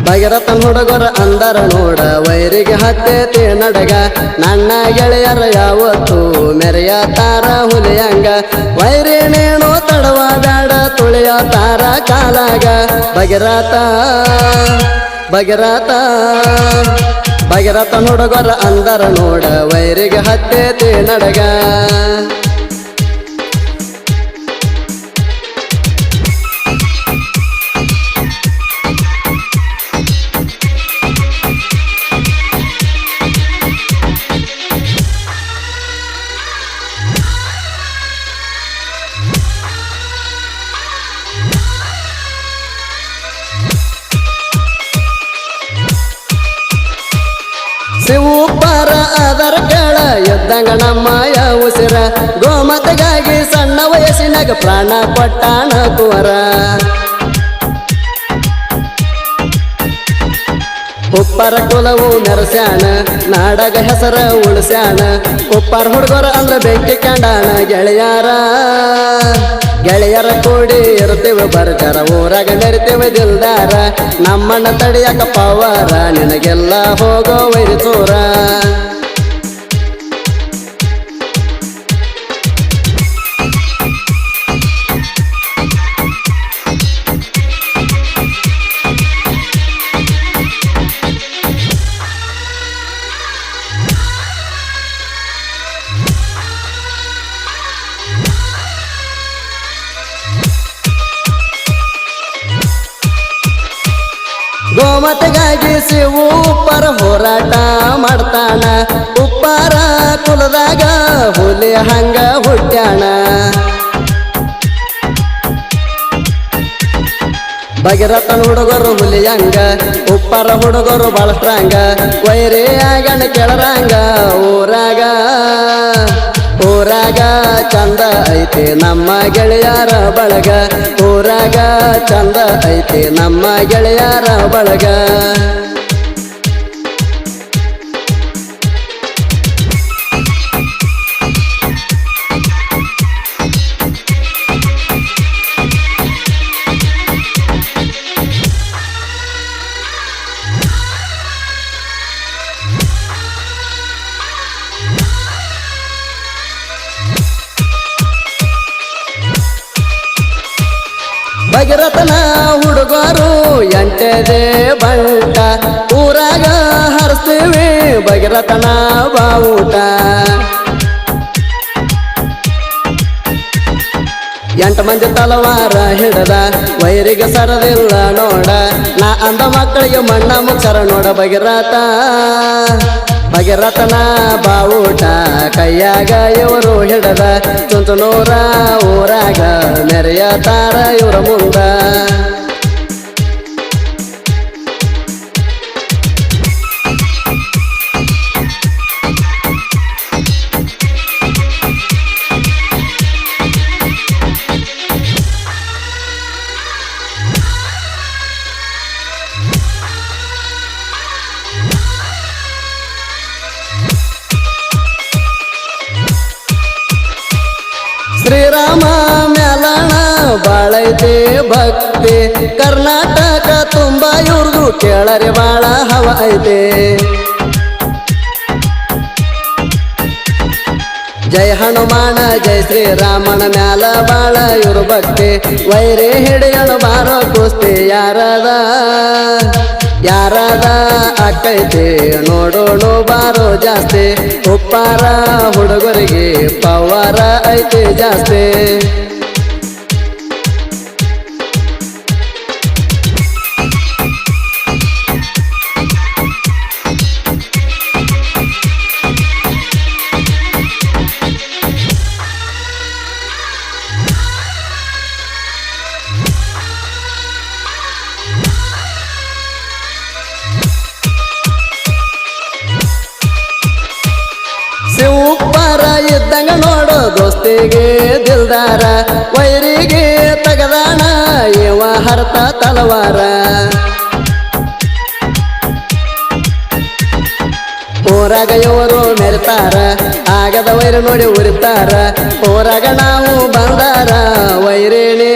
ಭಗೀರಥನ ಹುಡುಗರ ಅಂದರ ನೋಡ ವೈರಿಗೆ ಹತ್ತೇತಿ ನಡಗ ನನ್ನ ಗೆಳೆಯರ ಯಾವತ್ತು ಮೆರೆಯ ತಾರ ಹುಲಿಯಂಗ ವೈರಿ ನೇಣು ತಡವ ಬ್ಯಾಡ ತುಳಿಯ ತಾರ ಕಾಲಾಗ ಭಗೀರಥ ಭಗೀರಥ ಭಗೀರಥನ ಹುಡುಗರ ಅಂದರ ನೋಡ ವೈರಿಗೆ ಹತ್ತೇತಿ ನಡಗ ಶಿವಪ್ಪರ ಅದರ ಕೆಳ ಎದ್ದಂಗ ನಮ್ಮಯ ಉಸಿರ ಗೋಮತಗಾಗಿ ಸಣ್ಣ ವಯಸ್ಸಿನಾಗ ಪ್ರಾಣ ಕೊಟ್ಟಾಣ ಕುವರ ಉಪ್ಪರ ಕುಲವು ಮೆರಸ್ಯಾಣ ನಾಡಗ ಹೆಸರ ಉಳಿಸ್ಯಾಣ ಉಪ್ಪರ ಹುಡುಗರ ಅಂದ್ರ ಬೆಂಕಿ ಕಂಡಾಣ ಗೆಳೆಯರ ಕೂಡಿ ಇರ್ತೀವಿ ಬರ್ಜಾರ ಊರಾಗ ಮೆರಿತೀವಿ ದಿಲ್ದಾರ ನಮ್ಮಣ್ಣ ತಡಿಯಕ ಪವಾರ ನಿನಗೆಲ್ಲ ಹೋಗೋ ವೈರಿಚೂರ ಗೋಮತೆಗಾಗಿ ಶಿವು ಉಪ್ಪರ ಹೋರಾಟ ಮಾಡ್ತಾನ ಉಪ್ಪರ ಕುಲದಾಗ ಹುಲಿ ಹಂಗ ಹುಟ್ಟ್ಯಾಣ ಭಗೀರಥನ ಹುಡುಗರು ಹುಲಿಯಂಗ ಉಪ್ಪರ ಹುಡುಗರು ಬಾಳ ಸ್ಟ್ರಾಂಗ ವೈರಿ ಆಗಣ ಕೆಳರಂಗ ಊರಾಗ ಚಂದ ಐತಿ ನಮ್ಮ ಗೆಳೆಯರ ಬಳಗ ಊರಾಗ ಚಂದ ಐತಿ ನಮ್ಮ ಗೆಳೆಯರ ಬಳಗ ಭಗೀರಥನ ಹುಡುಗರು ಎಂಟದೇ ಬಂಟ ಊರಾಗ ಹರಿಸ್ತೀವಿ ಭಗೀರಥನ ಬಾವುಟ ಎಂಟು ಮಂದಿ ತಲವಾರ ಹಿಡದ ವೈರಿಗೆ ಸರದಿಲ್ಲ ನೋಡ ನಾ ಅಂದ ಮಕ್ಕಳಿಗೆ ಮಣ್ಣ ಮುಚ್ಚರ ನೋಡ ಭಗೀರಥನ ಬಾವುಟ ಕೈಯಾಗ ಇವರು ಹಿಡದ ಚುಂಚನೂರ ಊರಾಗ ಮೆರೆಯ ತಾರ ಇವರ ಮುಂದ ಶ್ರೀರಾಮ ಮ್ಯಾಲಣ ಬಾಳೈತೆ ಭಕ್ತಿ ಕರ್ನಾಟಕ ತುಂಬ ಇವ್ರದು ಕೇಳರೆ ಬಾಳ ಹವ ಐತೆ ಜಯ ಹನುಮಾನ ಜಯ ಶ್ರೀರಾಮನ ಮ್ಯಾಲ ಬಾಳ ಇವ್ರು ಭಕ್ತಿ ವೈರಿ ಹಿಡಿಯಲು ಬಾರೋ ಕುಸ್ತಿ ಯಾರದ ಅಕ್ಕೈತಿ ನೋಡೋಣ ಬಾರೋ ಜಾಸ್ತಿ ಉಪ್ಪಾರ ಹುಡುಗರಿಗೆ ಪವಾರ ಐತಿ ಜಾಸ್ತಿ ಶಿವಪ್ಪರ ಇದ್ದಂಗ ನೋಡೋ ದೋಸ್ತಿಗೆ ದಿಲ್ದಾರ ವೈರಿಗೆ ತಗದಾಣ ಇವ ಹರ್ತ ತಲವಾರ ಊರಾಗ ಇವರು ಮೆರಿತಾರ ಆಗದ ವೈರಿ ನೋಡಿ ಉರಿತಾರ ಊರಾಗ ನಾವು ಬಂದಾರ ವೈರೇಣಿ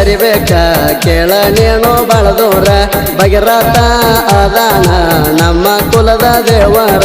ಕರಿಬೇಕ ಕೇಳ ನೀನು ಬಳದೋರ ಭಗೀರಥ ಅದಾನ ನಮ್ಮ ಕುಲದ ದೇವರ